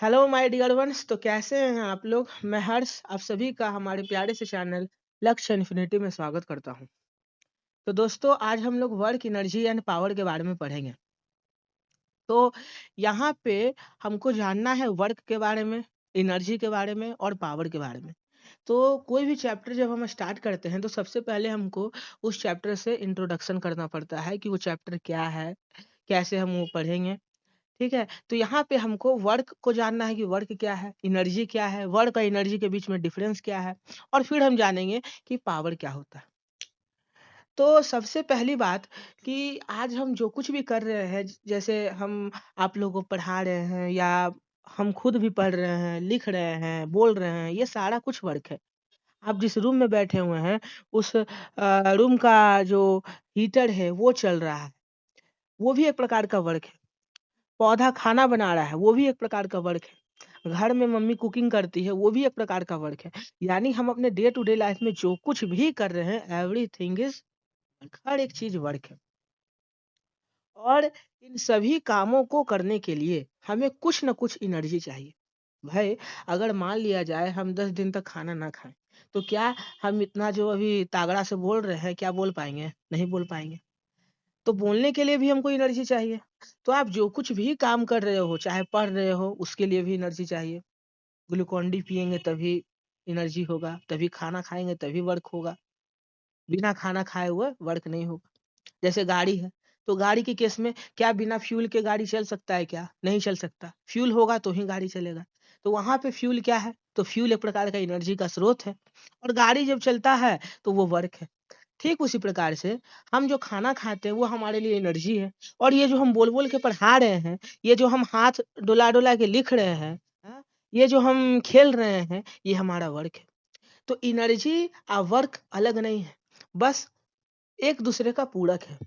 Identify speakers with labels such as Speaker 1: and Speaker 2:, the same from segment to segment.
Speaker 1: Hello my dear ones. तो कैसे हैं आप लोग। मैं हर्ष आप सभी का हमारे प्यारे से चैनल लक्ष्य इन्फिनिटी में स्वागत करता हूं। तो दोस्तों आज हम लोग वर्क एनर्जी एंड पावर के बारे में पढ़ेंगे। तो यहाँ पे हमको जानना है वर्क के बारे में, एनर्जी के बारे में और पावर के बारे में। तो कोई भी चैप्टर जब हम स्टार्ट करते हैं तो सबसे पहले हमको उस चैप्टर से इंट्रोडक्शन करना पड़ता है कि वो चैप्टर क्या है, कैसे हम वो पढ़ेंगे। ठीक है, तो यहाँ पे हमको वर्क को जानना है कि वर्क क्या है, एनर्जी क्या है, वर्क और एनर्जी के बीच में डिफरेंस क्या है, और फिर हम जानेंगे कि पावर क्या होता है। तो सबसे पहली बात कि आज हम जो कुछ भी कर रहे हैं, जैसे हम आप लोगों को पढ़ा रहे हैं या हम खुद भी पढ़ रहे हैं, लिख रहे हैं, बोल रहे हैं, ये सारा कुछ वर्क है। आप जिस रूम में बैठे हुए हैं उस रूम का जो हीटर है वो चल रहा है, वो भी एक प्रकार का वर्क है। पौधा खाना बना रहा है, वो भी एक प्रकार का वर्क है। घर में मम्मी कुकिंग करती है, वो भी एक प्रकार का वर्क है। यानी हम अपने डे टू डे लाइफ में जो कुछ भी कर रहे हैं, एवरीथिंग इज, हर एक चीज वर्क है। और इन सभी कामों को करने के लिए हमें कुछ न कुछ एनर्जी चाहिए। भाई, अगर मान लिया जाए हम 10 दिन तक खाना ना खाएं, तो क्या हम इतना जो अभी तागड़ा से बोल रहे हैं, क्या बोल पाएंगे? नहीं बोल पाएंगे। तो बोलने के लिए भी हमको एनर्जी चाहिए। तो आप जो कुछ भी काम कर रहे हो, चाहे पढ़ रहे हो, उसके लिए भी एनर्जी चाहिए। ग्लूकोन डी पियेंगे तभी एनर्जी होगा, तभी खाना खाएंगे तभी वर्क होगा। बिना खाना खाए हुए वर्क नहीं होगा। जैसे गाड़ी है, तो गाड़ी के केस में क्या बिना फ्यूल के गाड़ी चल सकता है? क्या नहीं चल सकता। फ्यूल होगा तो ही गाड़ी चलेगा। तो वहां पे फ्यूल क्या है? तो फ्यूल एक प्रकार का एनर्जी का स्रोत है। और गाड़ी जब चलता है तो वो वर्क है। ठीक उसी प्रकार से हम जो खाना खाते हैं वो हमारे लिए एनर्जी है। और ये जो हम बोल बोल के पढ़ा रहे हैं, ये जो हम हाथ डुला डुला के लिख रहे हैं, हाँ, ये जो हम खेल रहे हैं, ये हमारा वर्क है। तो एनर्जी और वर्क अलग नहीं है, बस एक दूसरे का पूरक है।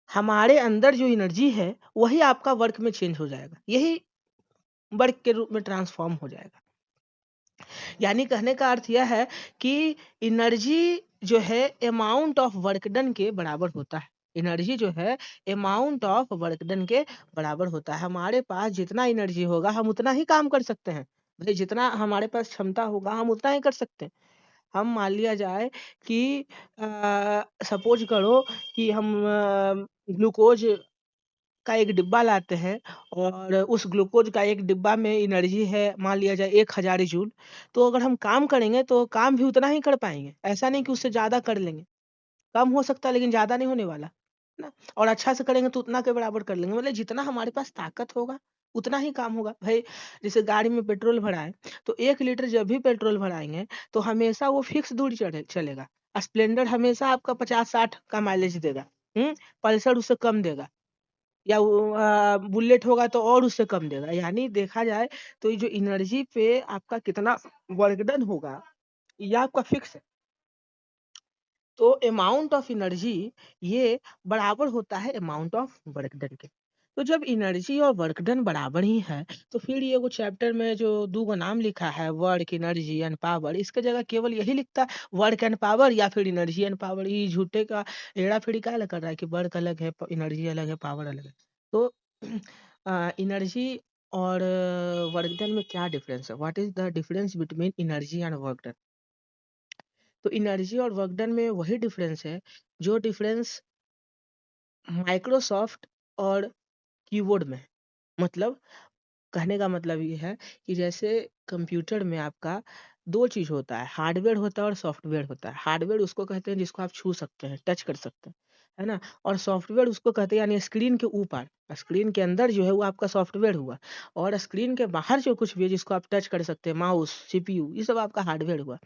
Speaker 1: हमारे अंदर जो एनर्जी है वही आपका वर्क में चेंज हो जाएगा, यही वर्क के रूप में ट्रांसफॉर्म हो जाएगा। यानी कहने का अर्थ यह है कि एनर्जी जो है अमाउंट ऑफ वर्क डन के बराबर होता है। एनर्जी जो है अमाउंट ऑफ वर्क डन के बराबर होता है। हमारे पास जितना एनर्जी होगा हम उतना ही काम कर सकते हैं। भाई, जितना हमारे पास क्षमता होगा हम उतना ही कर सकते हैं। हम मान लिया जाए कि सपोज करो कि हम ग्लूकोज का एक डिब्बा लाते हैं, और उस ग्लूकोज का एक डिब्बा में एनर्जी है मान लिया जाए 1000 जूल। तो अगर हम काम करेंगे तो काम भी उतना ही कर पाएंगे, ऐसा नहीं कि उससे ज्यादा कर लेंगे। कम हो सकता है लेकिन ज्यादा नहीं होने वाला ना। और अच्छा से करेंगे तो उतना के बराबर कर लेंगे। मतलब जितना हमारे पास ताकत होगा उतना ही काम होगा। भाई, जैसे गाड़ी में पेट्रोल भराए, तो 1 लीटर जब भी पेट्रोल भराएंगे तो हमेशा वो फिक्स दूरी चलेगा। स्प्लेंडर हमेशा आपका 50-60 का माइलेज देगा। पल्सर उससे कम देगा। या बुलेट होगा तो और उससे कम देगा। यानी देखा जाए तो ये जो एनर्जी पे आपका कितना वर्क डन होगा, ये आपका फिक्स है। तो अमाउंट ऑफ एनर्जी ये बराबर होता है अमाउंट ऑफ वर्क डन के। तो जब एनर्जी और वर्क डन बराबर ही है, तो फिर ये वो चैप्टर में जो दो का नाम लिखा है, वर्क एनर्जी एंड पावर, इसके जगह केवल यही लिखता है वर्क एंड पावर या फिर एनर्जी एंड पावर। ये झूठे का एड़ा फेड़ी क्या कर रहा है कि वर्क अलग है, एनर्जी अलग है, पावर अलग है। तो एनर्जी और वर्क डन में क्या डिफरेंस है? What is the difference between energy and work done? तो एनर्जी और वर्क डन में वही डिफरेंस है जो डिफरेंस माइक्रोसॉफ्ट और कीबोर्ड में है। मतलब कहने का मतलब ये है कि जैसे कंप्यूटर में आपका दो चीज होता है, हार्डवेयर होता है और सॉफ्टवेयर होता है। हार्डवेयर उसको कहते हैं जिसको आप छू सकते हैं, टच कर सकते हैं, है ना। और सॉफ्टवेयर उसको कहते हैं यानी स्क्रीन के ऊपर, स्क्रीन के अंदर जो है वो आपका सॉफ्टवेयर हुआ। और स्क्रीन के बाहर जो कुछ भी है जिसको आप टच कर सकते हैं, माउस, सीपीयू, ये सब आपका हार्डवेयर हुआ।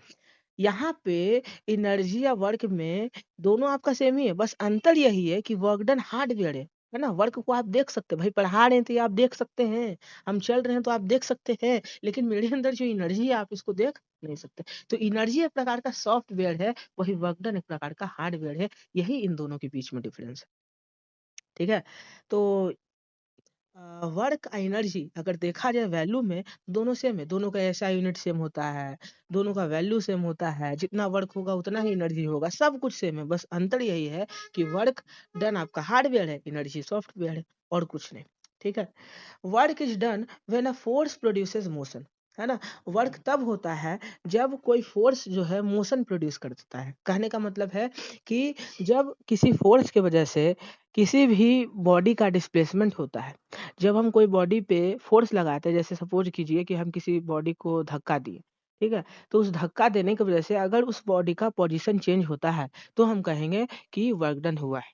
Speaker 1: यहाँ पे एनर्जी या वर्क में दोनों आपका सेम ही है, बस अंतर यही है कि वर्क डन हार्डवेयर है ना। वर्क को आप देख सकते हैं, भाई पढ़ा रहे हैं तो ये आप देख सकते हैं, हम चल रहे हैं तो आप देख सकते हैं, लेकिन मेरे अंदर जो एनर्जी है आप इसको देख नहीं सकते। तो एनर्जी एक प्रकार का सॉफ्टवेयर है, वही वर्क डन एक प्रकार का हार्डवेयर है। यही इन दोनों के बीच में डिफरेंस है। ठीक है। तो वर्क एनर्जी अगर देखा जाए वैल्यू में, दोनों सेम है। दोनों का ऐसा यूनिट सेम होता है, दोनों का वैल्यू सेम होता है, जितना वर्क होगा उतना ही एनर्जी होगा, सब कुछ सेम है। बस अंतर यही है कि वर्क डन आपका हार्डवेयर है, एनर्जी सॉफ्टवेयर है, और कुछ नहीं। ठीक है। Work is done when a force produces motion, है ना। वर्क तब होता है जब कोई फोर्स जो है मोशन प्रोड्यूस करता है। कहने का मतलब है कि जब किसी फोर्स की वजह से किसी भी बॉडी का डिस्प्लेसमेंट होता है, जब हम कोई बॉडी पे फोर्स लगाते हैं, जैसे सपोज कीजिए कि हम किसी बॉडी को धक्का दिए, ठीक है, तो उस धक्का देने की वजह से अगर उस बॉडी का पोजीशन चेंज होता है तो हम कहेंगे कि वर्क डन हुआ है।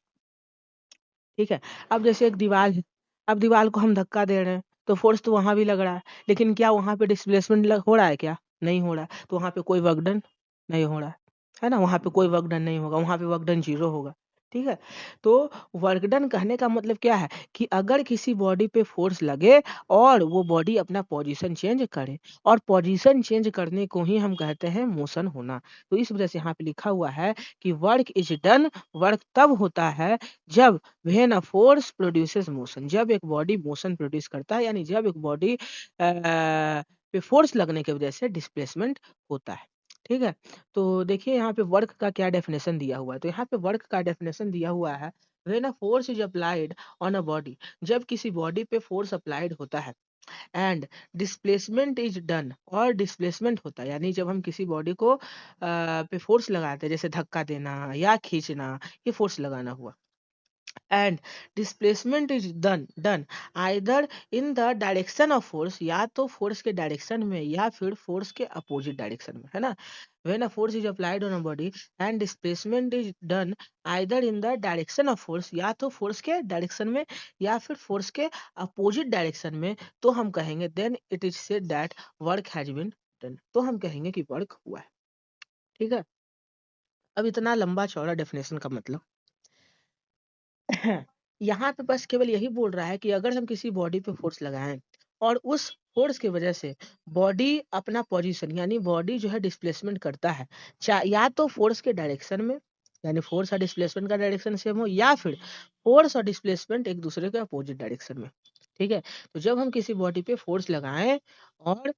Speaker 1: ठीक है। अब जैसे एक दीवार है, अब दीवार को हम धक्का दे रहे हैं तो फोर्स तो वहां भी लग रहा है, लेकिन क्या वहां पे डिस्प्लेसमेंट हो रहा है? क्या नहीं हो रहा है, तो वहां पे कोई वर्क डन नहीं हो रहा है ना। वहां पे कोई वर्क डन नहीं होगा, वहां पे वर्क डन जीरो होगा। ठीक है। तो वर्क डन कहने का मतलब क्या है कि अगर किसी बॉडी पे फोर्स लगे और वो बॉडी अपना पोजीशन चेंज करे, और पोजीशन चेंज करने को ही हम कहते हैं मोशन होना। तो इस वजह से यहाँ पे लिखा हुआ है कि वर्क इज डन, वर्क तब होता है जब when a force produces motion, जब एक बॉडी मोशन प्रोड्यूस करता है, यानी जब एक बॉडी पे फोर्स लगने की वजह से डिस्प्लेसमेंट होता है। ठीक है। तो देखिए यहाँ पे वर्क का क्या डेफिनेशन दिया हुआ है। तो यहाँ पे वर्क का डेफिनेशन दिया हुआ है, when a force is applied on a body, जब किसी बॉडी पे फोर्स अप्लाइड होता है, एंड डिस्प्लेसमेंट इज डन, और डिस्प्लेसमेंट होता है, यानी जब हम किसी बॉडी को पे फोर्स लगाते हैं, जैसे धक्का देना या खींचना, ये फोर्स लगाना हुआ, and displacement is done either in the direction of force, या तो फोर्स के डायरेक्शन में या फिर फोर्स के अपोजिट डायरेक्शन में, है ना। When a force is applied on a body and displacement is done either in the direction of force, या तो फोर्स के डायरेक्शन में या फिर फोर्स के अपोजिट डायरेक्शन में, तो हम कहेंगे then it is said that work has been done, तो हम कहेंगे कि वर्क हुआ है। ठीक है। अब इतना लंबा चौड़ा डेफिनेशन का मतलब यहाँ पे बस केवल यही बोल रहा है कि अगर हम किसी बॉडी पे फोर्स लगाएं और उस फोर्स की वजह से बॉडी अपना पोजीशन, यानी बॉडी जो है डिस्प्लेसमेंट करता है, या तो फोर्स के डायरेक्शन में, यानी फोर्स और डिस्प्लेसमेंट का डायरेक्शन सेम हो, या फिर फोर्स और डिस्प्लेसमेंट एक दूसरे के अपोजिट डायरेक्शन में। ठीक है। तो जब हम किसी बॉडी पे फोर्स लगाएं और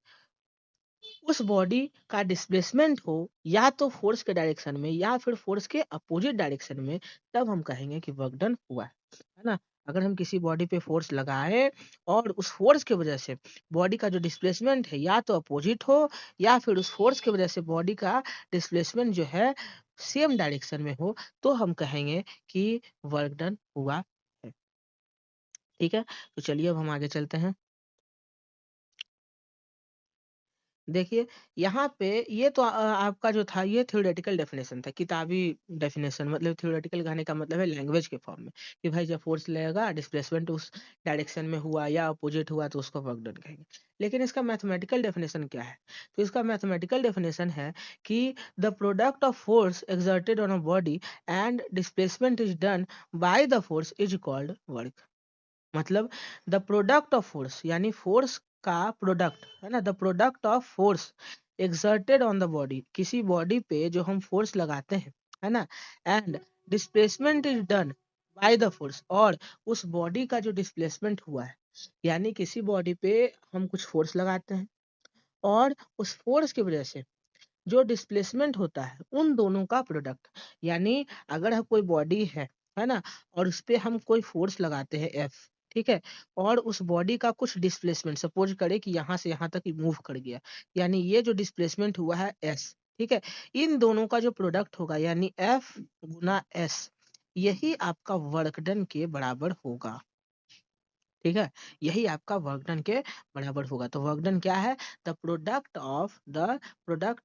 Speaker 1: उस बॉडी का डिस्प्लेसमेंट हो या तो फोर्स के डायरेक्शन में या फिर फोर्स के अपोजिट डायरेक्शन में, तब हम कहेंगे कि वर्क डन हुआ है ना। अगर हम किसी बॉडी पे फोर्स लगाए और उस फोर्स की वजह से बॉडी का जो डिस्प्लेसमेंट है या तो अपोजिट हो, या फिर उस फोर्स की वजह से बॉडी का डिस्प्लेसमेंट जो है सेम डायरेक्शन में हो, तो हम कहेंगे कि वर्क डन हुआ है। ठीक है। तो चलिए अब हम आगे चलते हैं। देखिए यहाँ पे ये तो आपका जो था ये थ्योरेटिकल डेफिनेशन था, किताबी डेफिनेशन, मतलब थ्योरेटिकल कहने का मतलब है लैंग्वेज के फॉर्म में, कि भाई जब फोर्स लगेगा डिस्प्लेसमेंट उस डायरेक्शन में हुआ या अपोजिट हुआ तो उसको वर्क डन कहेंगे। लेकिन इसका मैथमेटिकल डेफिनेशन क्या है? तो इसका मैथमेटिकल डेफिनेशन है कि the product of force exerted on a body and displacement is done by the force is called work. मतलब द प्रोडक्ट ऑफ फोर्स, यानी फोर्स का प्रोडक्ट, है ना, the product of force exerted on the body, किसी body पे जो हम force लगाते हैं, है ना, and displacement is done by the force, और उस बॉडी का जो डिस्प्लेसमेंट हुआ है, यानी किसी बॉडी पे हम कुछ फोर्स लगाते हैं और उस फोर्स की वजह से जो डिस्प्लेसमेंट होता है, उन दोनों का प्रोडक्ट, यानी अगर हम कोई बॉडी है ना, और उस पे हम कोई फोर्स लगाते हैं एफ, ठीक है, और उस बॉडी का कुछ डिस्प्लेसमेंट, सपोज करें कि यहाँ से यहाँ तक मूव कर गया, यानी ये जो डिस्प्लेसमेंट हुआ है एस, ठीक है, इन दोनों का जो प्रोडक्ट होगा, यानी एफ गुना एस, यही आपका वर्क डन के बराबर होगा। ठीक है। यही आपका वर्क डन के बराबर होगा। तो वर्क डन क्या है? The product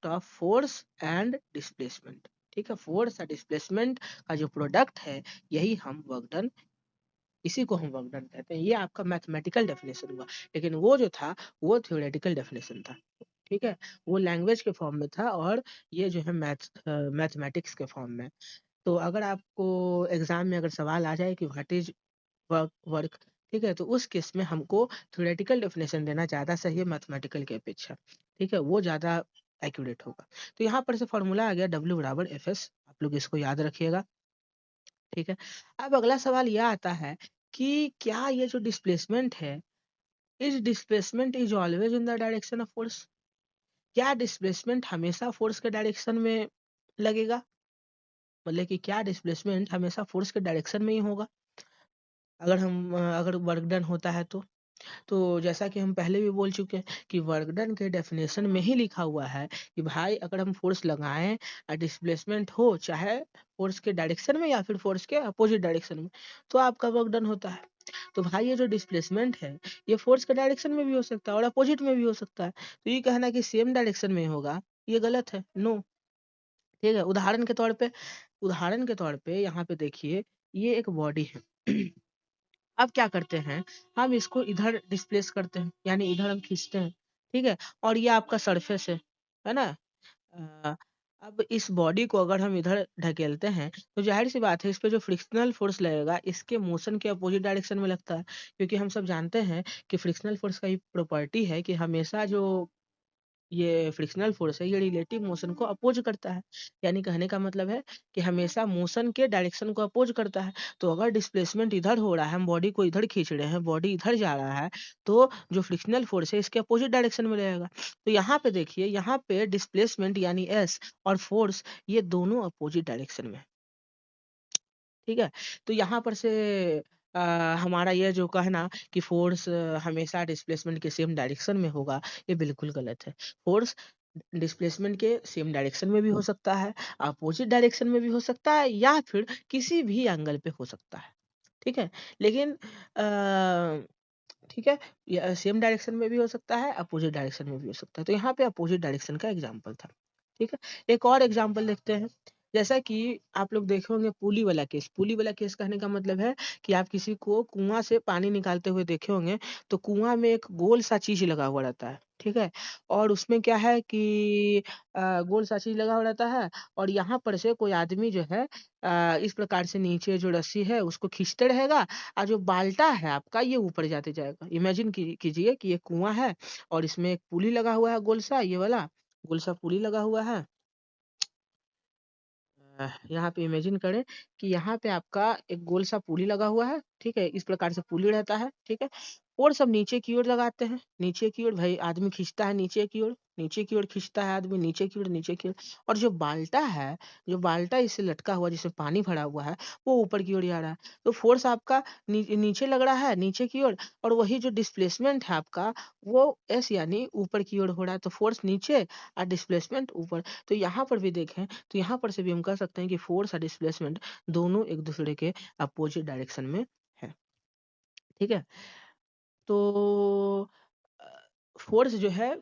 Speaker 1: of force and displacement. ठीक है। फोर्स और डिस्प्लेसमेंट का जो प्रोडक्ट है, यही हम वर्क डन, इसी को हम वर्क डन कहते हैं। ये आपका मैथमेटिकल डेफिनेशन हुआ, लेकिन वो जो था वो थ्योरेटिकल डेफिनेशन था। ठीक है। वो लैंग्वेज के फॉर्म में था, और ये जो है मैथमेटिक्स के फॉर्म में। तो अगर आपको एग्जाम में अगर सवाल आ जाए कि व्हाट इज वर्क, ठीक है, तो उस केस में हमको थ्योरेटिकल डेफिनेशन देना ज़्यादा सही है मैथमेटिकल के अपेक्षा। ठीक है। वो ज़्यादा एक्यूरेट होगा। तो यहाँ पर से फॉर्मूला आ गया W बराबर एफ एस, आप लोग इसको याद रखिएगा। ठीक है। अब अगला सवाल यह आता है कि क्या ये जो डिस्प्लेसमेंट है, is displacement is always in the direction of force? क्या डिस्प्लेसमेंट हमेशा फोर्स के डायरेक्शन में लगेगा? मतलब कि क्या डिस्प्लेसमेंट हमेशा फोर्स के डायरेक्शन में ही होगा? अगर वर्क डन होता है तो जैसा कि हम पहले भी बोल चुके हैं कि वर्क डन के डेफिनेशन में ही लिखा हुआ है कि भाई अगर हम फोर्स लगाएं और डिस्प्लेसमेंट हो, चाहे फोर्स के डायरेक्शन में या फिर फोर्स के अपोजिट डायरेक्शन में, तो आपका वर्क डन होता है। तो भाई ये जो डिस्प्लेसमेंट है ये फोर्स के डायरेक्शन में भी हो सकता है और अपोजिट में भी हो सकता है। तो ये कहना कि सेम डायरेक्शन में होगा, ये गलत है, नो। ठीक है, उदाहरण के तौर पे यहाँ पे देखिए, ये एक बॉडी है। अब क्या करते हैं, हम इसको इधर डिस्प्लेस करते हैं, यानी इधर हम खींचते हैं। ठीक है, और ये आपका सरफेस है ना। अ, अब इस बॉडी को अगर हम इधर ढकेलते हैं तो जाहिर सी बात है इस पे जो फ्रिक्शनल फोर्स लगेगा इसके मोशन के अपोजिट डायरेक्शन में लगता है, क्योंकि हम सब जानते हैं कि फ्रिक्शनल फोर्स का ये प्रॉपर्टी है कि हमेशा जो ये फ्रिक्शनल फोर्स है ये रिलेटिव मोशन को अपोज करता है। यानी कहने का मतलब है कि हमेशा मोशन के डायरेक्शन को अपोज करता है। तो अगर डिस्प्लेसमेंट इधर हो रहा है, हम बॉडी को इधर खींच रहे हैं, बॉडी इधर जा रहा है, तो जो फ्रिक्शनल फोर्स है इसके अपोजिट डायरेक्शन में रहेगा। तो यहाँ पे देखिए, यहाँ पे डिस्प्लेसमेंट यानी एस और फोर्स ये दोनों अपोजिट डायरेक्शन में है। ठीक है, तो यहाँ पर से अ, हमारा ये जो कहना कि फोर्स हमेशा डिस्प्लेसमेंट के सेम डायरेक्शन में होगा, ये बिल्कुल गलत है। फोर्स डिस्प्लेसमेंट के सेम डायरेक्शन में भी हो सकता है, अपोजिट डायरेक्शन में भी हो सकता है, या फिर किसी भी एंगल पे हो सकता है। ठीक है, लेकिन ठीक है, ये सेम डायरेक्शन में भी हो सकता है, अपोजिट डायरेक्शन में भी हो सकता है। तो यहाँ पे अपोजिट डायरेक्शन का एग्जांपल था। ठीक है, एक और एग्जांपल देखते हैं। जैसा कि आप लोग देखे होंगे पुली वाला केस। पुली वाला केस कहने का मतलब है कि आप किसी को कुआं से पानी निकालते हुए देखे होंगे, तो कुआं में एक गोल सा चीज लगा हुआ रहता है। ठीक है, और उसमें क्या है कि गोल सा चीज लगा हुआ रहता है, और यहाँ पर से कोई आदमी जो है इस प्रकार से नीचे जो रस्सी है उसको खींचते रहेगा, और जो बाल्टा है आपका ये ऊपर जाते जाएगा। इमेजिन कीजिए कि ये कुआं है और इसमें एक पुली लगा हुआ है, गोल सा, ये वाला गोल सा पुली लगा हुआ है। यहाँ पे इमेजिन करें कि यहाँ पे आपका एक गोल सा पुली लगा हुआ है। ठीक है, इस प्रकार से पुली रहता है। ठीक है, और सब नीचे की ओर लगाते हैं, नीचे की ओर भाई आदमी खींचता है, नीचे की ओर, नीचे की ओर खींचता है आदमी, नीचे की ओर, नीचे की ओर। और जो बाल्टा है, जो बाल्टा इससे लटका हुआ जिसमें पानी भरा हुआ है, वो ऊपर की ओर जा रहा है। तो फोर्स आपका नीचे लग रहा है, नीचे की ओर, और वही जो डिस्प्लेसमेंट है आपका वो एस यानी ऊपर की ओर हो रहा है। तो फोर्स नीचे और डिस्प्लेसमेंट ऊपर। तो यहाँ पर भी देखें तो यहाँ पर से भी हम कह सकते हैं कि फोर्स और डिस्प्लेसमेंट दोनों एक दूसरे के अपोजिट डायरेक्शन में है। ठीक है, तो फोर्स जो है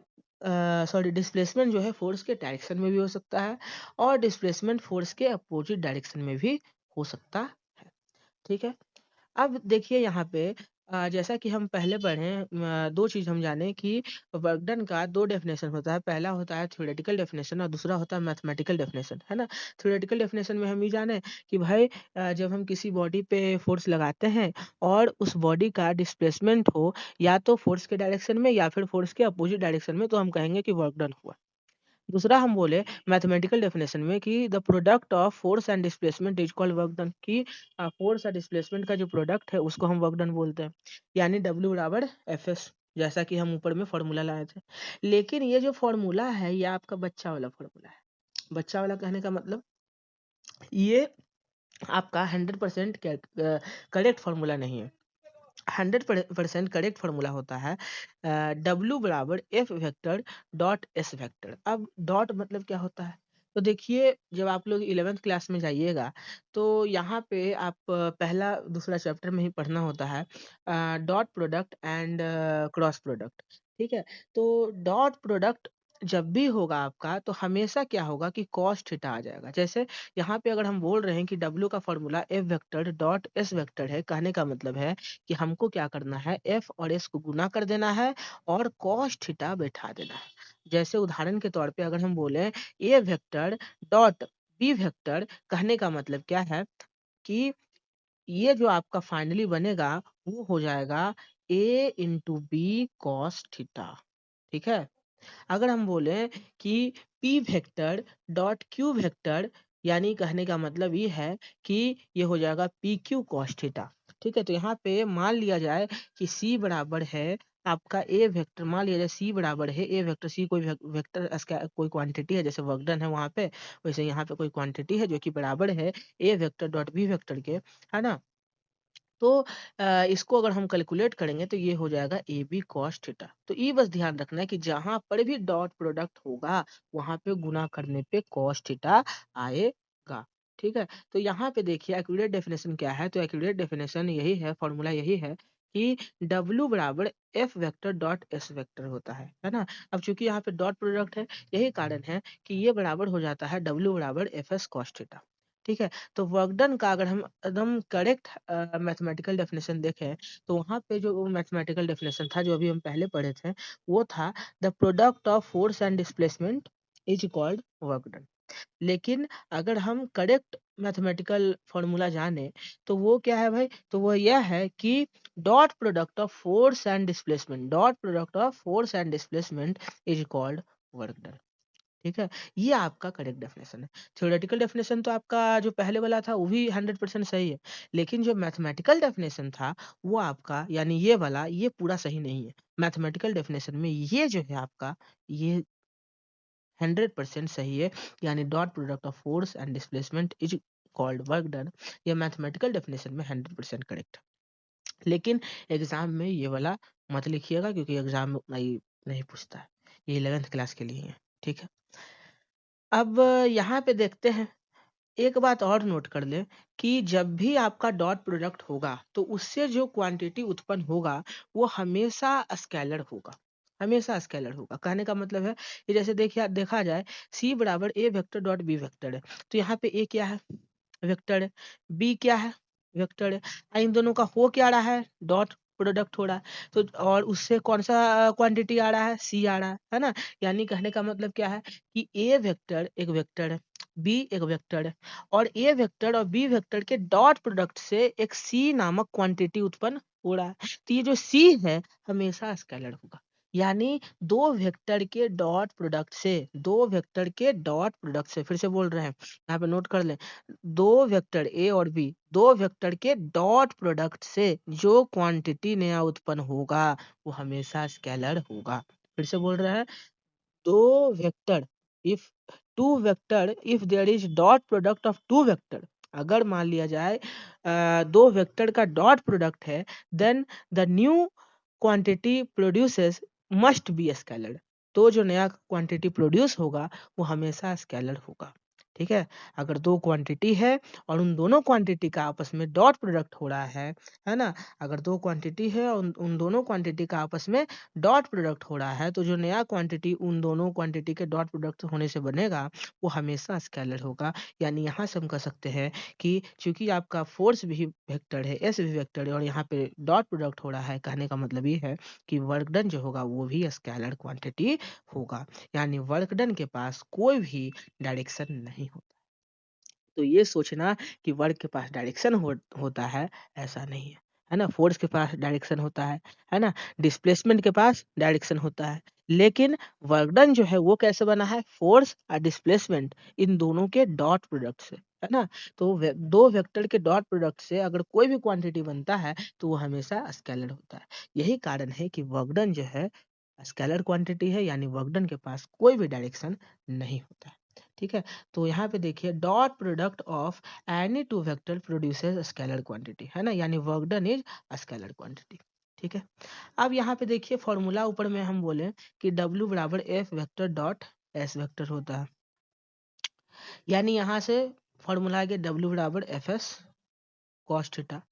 Speaker 1: सॉरी डिस्प्लेसमेंट जो है फोर्स के डायरेक्शन में भी हो सकता है, और डिस्प्लेसमेंट फोर्स के अपोजिट डायरेक्शन में भी हो सकता है। ठीक है, अब देखिए यहाँ पे जैसा कि हम पहले पढ़े, दो चीज हम जाने कि वर्क डन का दो डेफिनेशन होता है। पहला होता है थ्योरेटिकल डेफिनेशन और दूसरा होता है मैथमेटिकल डेफिनेशन, है ना। थ्योरेटिकल डेफिनेशन में हम ये जाने कि भाई जब हम किसी बॉडी पे फोर्स लगाते हैं और उस बॉडी का डिस्प्लेसमेंट हो या तो फोर्स के डायरेक्शन में या फिर फोर्स के अपोजिट डायरेक्शन में, तो हम कहेंगे कि वर्क डन हुआ। दूसरा हम बोले मैथमेटिकल डेफिनेशन में कि the product of force and displacement is called work done, कि फोर्स और डिस्प्लेसमेंट का जो प्रोडक्ट है उसको हम वर्क डन बोलते हैं, यानी W बराबर एफ एस, जैसा कि हम ऊपर में फॉर्मूला लाए थे। लेकिन ये जो फॉर्मूला है ये आपका बच्चा वाला फॉर्मूला है। बच्चा वाला कहने का मतलब ये आपका 100% करेक्ट फॉर्मूला नहीं है। 100% करेक्ट फॉर्मूला होता है W बराबर F vector dot S vector. अब डॉट मतलब क्या होता है, तो देखिए जब आप लोग 11th क्लास में जाइएगा तो यहाँ पे आप पहला दूसरा चैप्टर में ही पढ़ना होता है dot product and cross product. ठीक है, तो डॉट प्रोडक्ट जब भी होगा आपका तो हमेशा क्या होगा कि कॉस थीटा आ जाएगा। जैसे यहाँ पे अगर हम बोल रहे हैं कि W का formula F vector dot S vector है, कहने का मतलब है कि हमको क्या करना है, एफ और एस को गुना कर देना है और कॉस थीटा बैठा देना है। जैसे उदाहरण के तौर पे अगर हम बोले ए वेक्टर डॉट बी वेक्टर, कहने का मतलब क्या है कि ये जो आपका फाइनली बनेगा वो हो जाएगा ए इंटू बी कॉस थीटा। ठीक है, अगर हम बोले कि P vector dot Q vector, यानी कहने का मतलब ये है कि ये हो जाएगा पी क्यू कॉस थीटा। ठीक है, तो यहाँ पे मान लिया जाए कि सी बराबर है आपका ए वेक्टर, मान लिया जाए सी बराबर है ए वेक्टर। सी कोई वेक्टर कोई क्वांटिटी है, जैसे वर्क डन है वहां पे, वैसे यहाँ पे कोई क्वांटिटी है जो कि बराबर है ए वेक्टर डॉट बी वेक्टर के, है ना। तो इसको अगर हम कैलकुलेट करेंगे तो ये हो जाएगा ए बी कॉस थीटा। तो ये बस ध्यान रखना है कि जहां पर भी डॉट प्रोडक्ट होगा वहां पे गुना करने पे कॉस थीटा आएगा। ठीक है, तो यहाँ पे देखिए एक्यूरेट डेफिनेशन क्या है। तो एक्यूरेट डेफिनेशन यही है, फॉर्मूला यही है कि W बराबर F vector dot S vector होता है ना। अब चूंकि यहाँ पे डॉट प्रोडक्ट है, यही कारण है कि ये बराबर हो जाता है W बराबर एफ एस कॉस थीटा। ठीक है, तो वर्क डन का अगर हम एकदम करेक्ट मैथमेटिकल डेफिनेशन देखें तो वहाँ पे जो मैथमेटिकल डेफिनेशन था जो अभी हम पहले पढ़े थे वो था the product of force and displacement is called work done. लेकिन अगर हम करेक्ट मैथमेटिकल फॉर्मूला जाने तो वो क्या है भाई, तो वो यह है कि dot product of force and displacement, dot product of force and displacement is called work done. ठीक है, ये आपका करेक्ट डेफिनेशन है। थ्योरेटिकल डेफिनेशन तो आपका जो पहले वाला था वो भी 100% सही है, लेकिन जो मैथमेटिकल डेफिनेशन था वो आपका यानी ये वाला ये पूरा सही नहीं है। मैथमेटिकल डेफिनेशन में ये जो है आपका ये 100% सही है, यानी dot product of force and displacement is called work done. ये मैथमेटिकल डेफिनेशन में 100% करेक्ट है। लेकिन एग्जाम में ये वाला मत लिखिएगा क्योंकि एग्जाम में उतना ही नहीं पूछता है, ये 11th क्लास के लिए है। ठीक है, अब यहाँ पे देखते हैं, एक बात और नोट कर ले कि जब भी आपका डॉट प्रोडक्ट होगा तो उससे जो क्वांटिटी उत्पन्न होगा वो हमेशा स्केलर होगा, हमेशा स्केलर होगा। कहने का मतलब है कि जैसे देखिए देखा जाए सी बराबर ए वेक्टर डॉट बी वेक्टर है, तो यहाँ पे ए क्या है, वेक्टर है, बी क्या है, वेक्टर है। इन दोनों का हो क्या रहा है, डॉट प्रोडक्ट हो रहा है। तो और उससे कौन सा क्वांटिटी आ रहा है, सी आ रहा है ना। यानी कहने का मतलब क्या है कि ए वेक्टर एक वेक्टर है, बी एक वेक्टर है, और ए वेक्टर और बी वेक्टर के डॉट प्रोडक्ट से एक सी नामक क्वांटिटी उत्पन्न हो रहा है। तो ये जो सी है हमेशा स्केलर होगा। यानी दो वेक्टर के डॉट प्रोडक्ट से, दो वेक्टर के डॉट प्रोडक्ट से, फिर से बोल रहे हैं यहाँ पे नोट कर लें, दो वेक्टर ए और बी, दो वेक्टर के डॉट प्रोडक्ट से जो क्वांटिटी नया उत्पन्न होगा वो हमेशा स्केलर होगा। फिर से बोल रहे हैं, दो vector, if two vector, if there is dot product of two vector, अगर मान लिया जाए दो वेक्टर का डॉट प्रोडक्ट है, then the new quantity produces must be scalar. तो जो नया क्वांटिटी प्रोड्यूस होगा वो हमेशा स्केलर होगा। ठीक है, अगर दो क्वांटिटी है और उन दोनों क्वांटिटी का आपस में डॉट प्रोडक्ट हो रहा है ना, अगर दो क्वांटिटी है और उन दोनों क्वांटिटी का आपस में डॉट प्रोडक्ट हो रहा है तो जो नया क्वांटिटी उन दोनों क्वांटिटी के डॉट प्रोडक्ट होने से बनेगा वो हमेशा स्केलर होगा। यानी यहाँ से हम कह सकते हैं कि चूंकि आपका फोर्स भी वेक्टर है, एस भी वेक्टर है, और यहाँ पे डॉट प्रोडक्ट हो रहा है, कहने का मतलब ये है कि वर्क डन जो होगा वो भी स्केलर क्वांटिटी होगा। यानी वर्क डन के पास कोई भी डायरेक्शन नहीं होता। तो ये सोचना कि वर्क के पास डायरेक्शन होता है, ऐसा नहीं है ना। फोर्स के पास डायरेक्शन होता है ना, डिस्प्लेसमेंट के पास डायरेक्शन होता है, लेकिन वर्क डन जो है वो कैसे बना है, फोर्स और डिस्प्लेसमेंट इन दोनों के डॉट प्रोडक्ट से, है ना। तो दो वेक्टर के डॉट प्रोडक्ट से अगर कोई भी क्वांटिटी बनता है तो वो हमेशा स्केलर होता है। यही कारण है कि वर्क डन जो है स्केलर क्वांटिटी है, यानी वर्क डन के पास कोई भी डायरेक्शन नहीं होता है। ठीक है, तो यहाँ पे देखिए dot product of any two vector produces scalar quantity, है ना, यानी work done is scalar quantity. ठीक है, अब यहाँ पे देखिए फॉर्मूला ऊपर में हम बोले कि W बराबर F vector dot S vector होता है, यानी यहाँ से फॉर्मूला आ गया W बराबर एफ एस कॉस थीटा।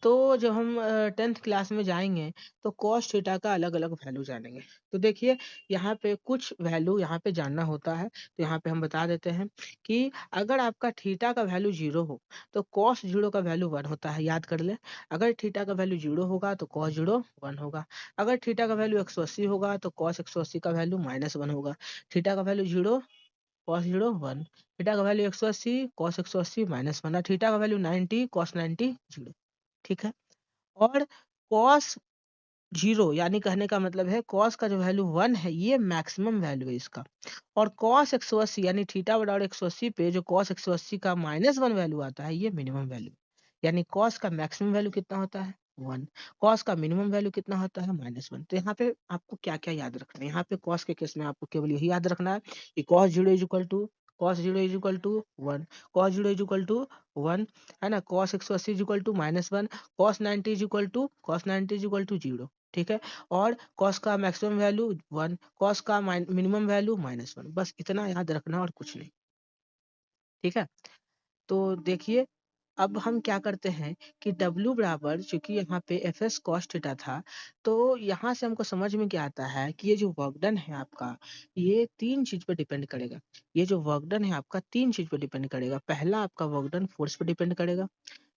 Speaker 1: तो जब हम 10th क्लास में जाएंगे तो कॉस थीटा का अलग अलग वैल्यू जानेंगे। तो देखिए यहाँ पे कुछ वैल्यू यहाँ पे जानना होता है, तो यहाँ पे हम बता देते हैं कि अगर आपका थीटा का वैल्यू 0 हो तो कॉस 0 का वैल्यू 1 होता है, याद कर ले। अगर थीटा का वैल्यू 0 होगा तो कॉस 0 1 होगा। अगर थीटा का वैल्यू 180 होगा तो कॉस 180 का वैल्यू -1 होगा। थीटा का वैल्यू 0, कॉस 0 1, थीटा का वैल्यू 180, कॉस 180 -1, थीटा का वैल्यू 90, कॉस 90 0। ठीक है, और कॉस 0 यानी कहने का मतलब है कॉस का जो वैल्यू 1 है ये मैक्सिमम वैल्यू है इसका, और कॉस 180 यानी थीटा बराबर 180 पे जो कॉस 180 का -1 वैल्यू आता है ये मिनिमम वैल्यू। यानी कॉस का मैक्सिमम वैल्यू कितना होता है 1, कॉस का मिनिमम वैल्यू कितना होता है -1। तो यहाँ पे आपको क्या क्या याद रखना है, यहाँ पे कॉस के केस में आपको केवल यही याद रखना है कि cos 0 is equal to cos 0 is equal to 1, cos 0 is equal to 1, है ना। Cos 180 is equal to -1, cos 90 is equal to 0, ठीक है। और कॉस का मैक्सिमम वैल्यू 1, कॉस का मिनिमम वैल्यू -1, बस इतना याद रखना और कुछ नहीं, ठीक है। तो देखिए अब हम क्या करते हैं कि W बराबर, चूंकि यहाँ पे एफ एस कॉस थीटा था, तो यहाँ से हमको समझ में क्या आता है कि ये जो वर्क डन है आपका, ये तीन चीज पे डिपेंड करेगा। ये जो वर्क डन है आपका तीन चीज पे डिपेंड करेगा। पहला आपका वर्क डन फोर्स पे डिपेंड करेगा,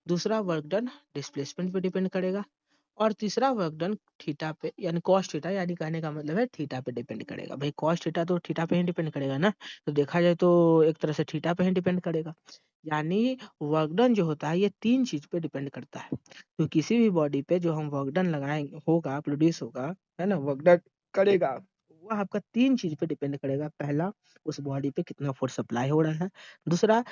Speaker 1: दूसरा वर्क डन डिस्प्लेसमेंट पे डिपेंड करेगा, और तीसरा वर्क डन थीटा पे यानी कॉस थीटा, यानी कहने का मतलब है थीटा पे डिपेंड करेगा। भाई कॉस थीटा तो थीटा पे ही डिपेंड करेगा ना, तो देखा जाए तो एक तरह से थीटा पे ही डिपेंड करेगा। यानी वर्क डन जो होता है ये तीन चीज पे डिपेंड करता है। तो किसी भी बॉडी पे जो हम वर्क डन लगाएंगे होगा, प्रोड्यूस होगा, है ना, वर्क डन करेगा, वो आपका तीन चीज पे डिपेंड करेगा। पहला, उस बॉडी पे कितना फोर्स अप्लाई हो रहा है। दूसरा,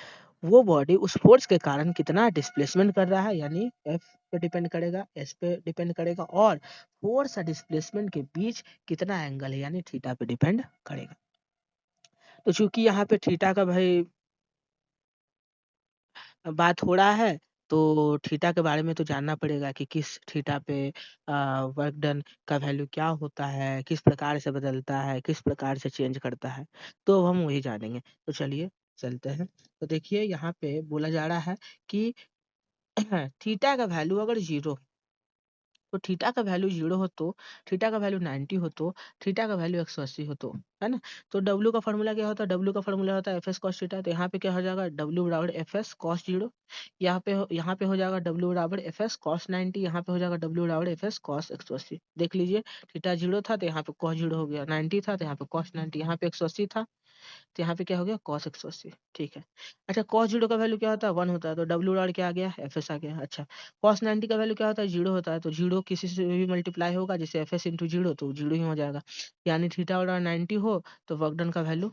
Speaker 1: वो बॉडी उस फोर्स के कारण कितना डिस्प्लेसमेंट कर रहा है, यानी एफ पे डिपेंड करेगा, एस पे डिपेंड करेगा, और फोर्स और डिस्प्लेसमेंट के बीच कितना एंगल है, यानी थीटा पे डिपेंड करेगा। तो चूंकि यहाँ पे थीटा का भाई बात हो रहा है, तो थीटा के बारे में तो जानना पड़ेगा कि किस थीटा पे वर्क डन का वैल्यू क्या होता है, किस प्रकार से बदलता है, किस प्रकार से चेंज करता है, तो अब हम वही जानेंगे। तो चलिए चलते हैं। तो देखिए यहाँ पे बोला जा रहा है कि थीटा का वैल्यू अगर जीरो, तो थीटा का वैल्यू जीरो हो तो, थीटा का वैल्यू 90 हो तो, थीटा का वैल्यू 180 हो तो, है ना। तो डब्ल्यू का फॉर्मूला क्या होता है, डब्ल्यू का फॉर्मूला होता है एफ एस कॉस थीटा। तो यहाँ पे क्या हो जाएगा, डब्ल्यू बराबर एफ एस कॉस जीरो। यहाँ पे हो जाएगा डब्ल्यू बराबर एफ एस कॉस 90। यहाँ पे हो जाएगा डब्ल्यू बराबर एफ एस कॉस 180। देख लीजिए, थीटा जीरो था तो यहाँ पे कॉस जीरो हो गया, 90 था तो यहाँ पे कॉस 90, यहाँ पे 180 था तो यहाँ पे क्या हो गया, cos 180, ठीक है। अच्छा, cos जीरो का वैल्यू क्या होता है, 1 होता है, तो डब्ल्यू डॉट क्या आ गया, एफ एस आ गया। अच्छा, cos 90 का वैल्यू क्या होता है, जीरो होता है, तो जीरो किसी से भी मल्टीप्लाई होगा, जैसे एफ एस इंटू जीरो, तो जीरो ही हो जाएगा। यानी थीटा बराबर 90 हो तो वर्क डन का वैल्यू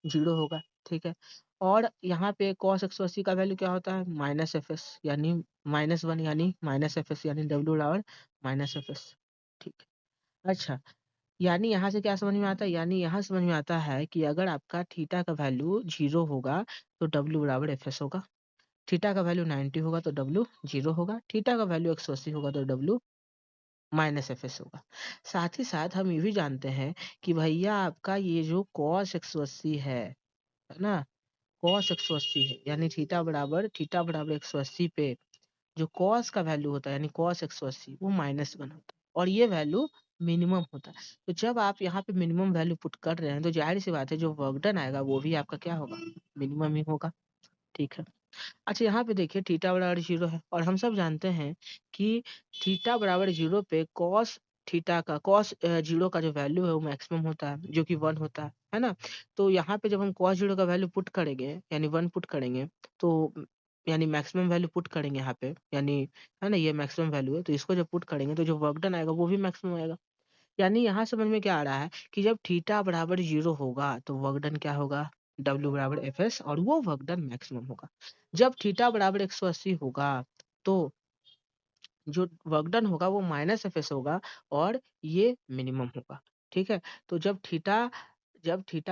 Speaker 1: जीरो होगा, ठीक है। और यहाँ पे cos 180 का वैल्यू क्या होता है, माइनस एफ एस, यानी -1, यानी माइनस एफ एस, यानी डब्ल्यू बराबर माइनस एफ एस, ठीक है। अच्छा, यानी यहाँ से क्या समझ में आता है, यानी यहाँ समझ में आता है कि अगर आपका थीटा का वैल्यू जीरो होगा तो डब्ल्यू बराबर एफ एस होगा, थीटा का वैल्यू 90 होगा तो डब्ल्यू जीरो होगा, थीटा का वैल्यू 180 होगा तो डब्ल्यू माइनस एफ एस होगा। साथ ही साथ हम ये भी जानते हैं कि भैया आपका ये जो कॉस 180 है ना, कॉस 180 है, यानी थीटा बराबर 180 पे जो कॉस का वैल्यू होता है, यानी कॉस 180, वो -1 होता है, और ये वैल्यू मिनिमम होता है। तो जब आप यहाँ पे मिनिमम वैल्यू पुट कर रहे हैं तो जाहिर सी बात है जो वर्क डन आएगा वो भी आपका क्या होगा, मिनिमम ही होगा, ठीक है। अच्छा, यहाँ पे देखिए थीटा बराबर जीरो है, और हम सब जानते हैं कि थीटा बराबर जीरो पे कॉस थीटा का कॉस जीरो का जो वैल्यू है वो मैक्सिमम होता है, जो कि 1 होता है ना। तो यहाँ पे जब हम कॉस जीरो का वैल्यू पुट करेंगे, यानी 1 पुट करेंगे, तो यानी मैक्सिमम वैल्यू पुट करेंगे यहाँ पे, यानी है ना, ये मैक्सिमम वैल्यू है, तो इसको जब पुट करेंगे तो जो वर्क डन आएगा वो भी मैक्सिमम आएगा। यानी यहाँ समझ में क्या आ रहा है कि जब थीटा बराबर जीरो होगा तो वर्क डन क्या होगा, डब्ल्यू बराबर एफ एस, और वो वर्क डन मैक्सिमम होगा। जब थीटा बराबर 180 होगा तो जो वर्क डन होगा वो माइनस एफ एस होगा, और ये मिनिमम होगा, ठीक है। तो जब थीटा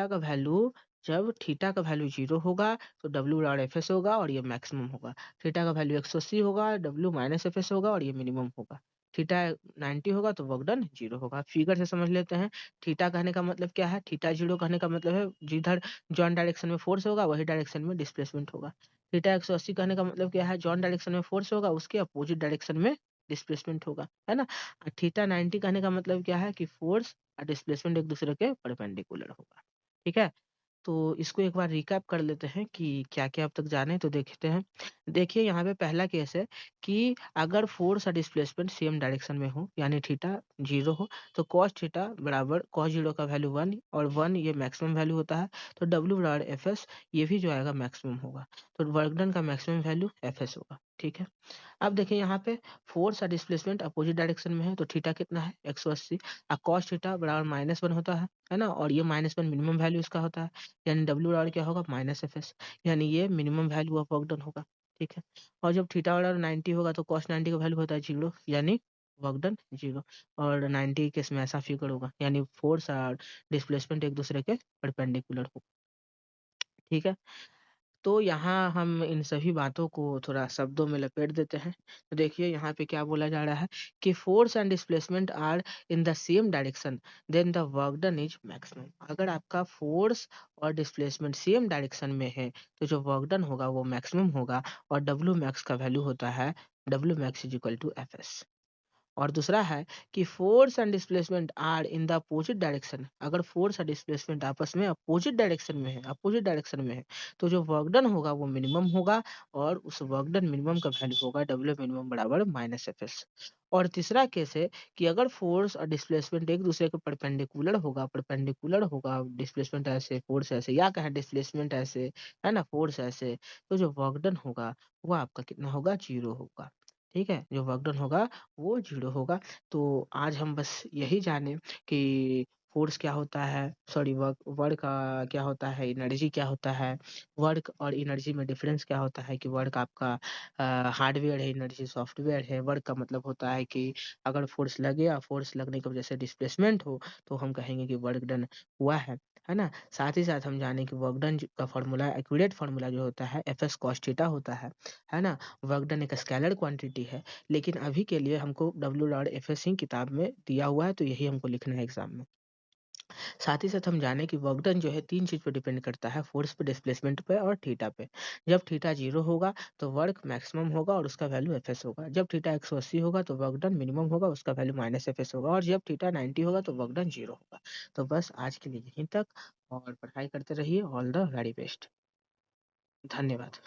Speaker 1: का वैल्यू जब थीटा का वैल्यू जीरो होगा तो डब्ल्यू बराबर एफ एस होगा और ये मैक्सिमम होगा। थीटा का वैल्यू 180 होगा, डब्ल्यू माइनस एफ एस होगा और ये मिनिमम होगा। थीटा 90 होगा तो वर्क डन जीरो होगा। फिगर से समझ लेते हैं, थीटा कहने का मतलब क्या है, थीटा जीरो कहने का मतलब है जिधर जॉन डायरेक्शन में फोर्स होगा वही डायरेक्शन में डिस्प्लेसमेंट होगा। थीटा 180 कहने का मतलब क्या है, जॉन डायरेक्शन में फोर्स होगा उसके अपोजिट डायरेक्शन में डिस्प्लेसमेंट होगा, है ना। थीटा 90 कहने का मतलब क्या है कि फोर्स और डिस्प्लेसमेंट एक दूसरे के परपेंडिकुलर होगा, ठीक है। तो इसको एक बार रिकैप कर लेते हैं कि क्या-क्या अब तक जाने, तो देखते हैं। देखिए यहाँ पे पहला केस है कि अगर फोर्स और डिस्प्लेसमेंट सेम डायरेक्शन में हो, यानी थीटा जीरो हो, तो कॉस थीटा बराबर कॉस जीरो का वैल्यू 1, और 1 ये मैक्सिमम वैल्यू होता है, तो डब्ल्यू बराबर एफ एस, ये भी जो आएगा मैक्सिमम होगा। तो वर्क डन का मैक्सिमम वैल्यू एफ एस होगा, ठीक है। अब देखिए यहाँ पे फोर्स और डिस्प्लेसमेंट अपोजिट डायरेक्शन में है, तो थीटा कितना है 180, और कॉस थीटा बराबर -1 होता है ना, और ये -1 मिनिमम वैल्यू इसका होता है, यानी डब्ल्यू बराबर क्या होगा, माइनस एफ एस, यानी ये minimum value of work done होगा, ठीक है। और जब थीटा बराबर 90 होगा तो कॉस 90 का वैल्यू होता है जीरो, यानी वर्क डन जीरो। और 90 केस में ऐसा फिगर होगा, यानी फोर्स और डिस्प्लेसमेंट एक दूसरे के परपेंडिकुलर होगा। ठीक है? तो यहाँ हम इन सभी बातों को थोड़ा शब्दों में लपेट देते हैं। तो देखिए यहाँ पे क्या बोला जा रहा है कि force and displacement are in the same direction, then the work done is maximum. अगर आपका फोर्स और डिस्प्लेसमेंट सेम डायरेक्शन में है तो जो वर्क डन होगा वो मैक्सिमम होगा, और डब्ल्यू मैक्स का वैल्यू होता है W max is equal to F S. और दूसरा है कि force and displacement are in the opposite direction. अगर फोर्स और डिस्प्लेसमेंट आपस में अपोजिट डायरेक्शन में है तो जो वर्क डन होगा वो मिनिमम होगा, और उस वर्क डन मिनिमम का वैल्यू होगा डब्ल्यू मिनिमम बराबर माइनस एफ एस। और तीसरा केस है कि अगर फोर्स और डिस्प्लेसमेंट एक दूसरे के परपेंडिकुलर होगा, डिस्प्लेसमेंट ऐसे फोर्स ऐसे, या कहें डिस्प्लेसमेंट ऐसे है ना फोर्स ऐसे, तो जो वर्क डन होगा वो आपका कितना होगा, जीरो होगा। ठीक है, जो वर्क डन होगा वो जीरो होगा। तो आज हम बस यही जाने कि फोर्स क्या होता है, सॉरी वर्क वर्क का क्या होता है, एनर्जी क्या होता है, वर्क और एनर्जी में डिफरेंस क्या होता है, कि वर्क आपका हार्डवेयर है, एनर्जी सॉफ्टवेयर है। वर्क का मतलब होता है कि अगर फोर्स लगे और फोर्स लगने की वजह से डिस्प्लेसमेंट हो तो हम कहेंगे कि वर्क डन हुआ है ना। साथ ही साथ हम जाने कि वर्क डन का फॉर्मूला, एक्यूरेट फार्मूला जो होता है एफ एस कॉस थीटा होता है ना। वर्क डन एक स्केलर क्वांटिटी है, लेकिन अभी के लिए हमको W dot F S Singh किताब में दिया हुआ है, तो यही हमको लिखना है एग्जाम में। साथ ही साथ हम जाने कि वर्क डन जो है तीन चीज पे डिपेंड करता है, फोर्स पे, डिस्प्लेसमेंट पे और थीटा पे। जब थीटा जीरो होगा तो वर्क मैक्सिमम होगा और उसका वैल्यू एफ एस होगा। जब थीटा 180 होगा तो वर्क डन मिनिमम होगा, उसका वैल्यू माइनस एफ एस होगा। और जब थीटा 90 होगा तो वर्क डन जीरो होगा। तो बस आज के लिए यहीं तक, और पढ़ाई करते रहिए। All the very best. धन्यवाद।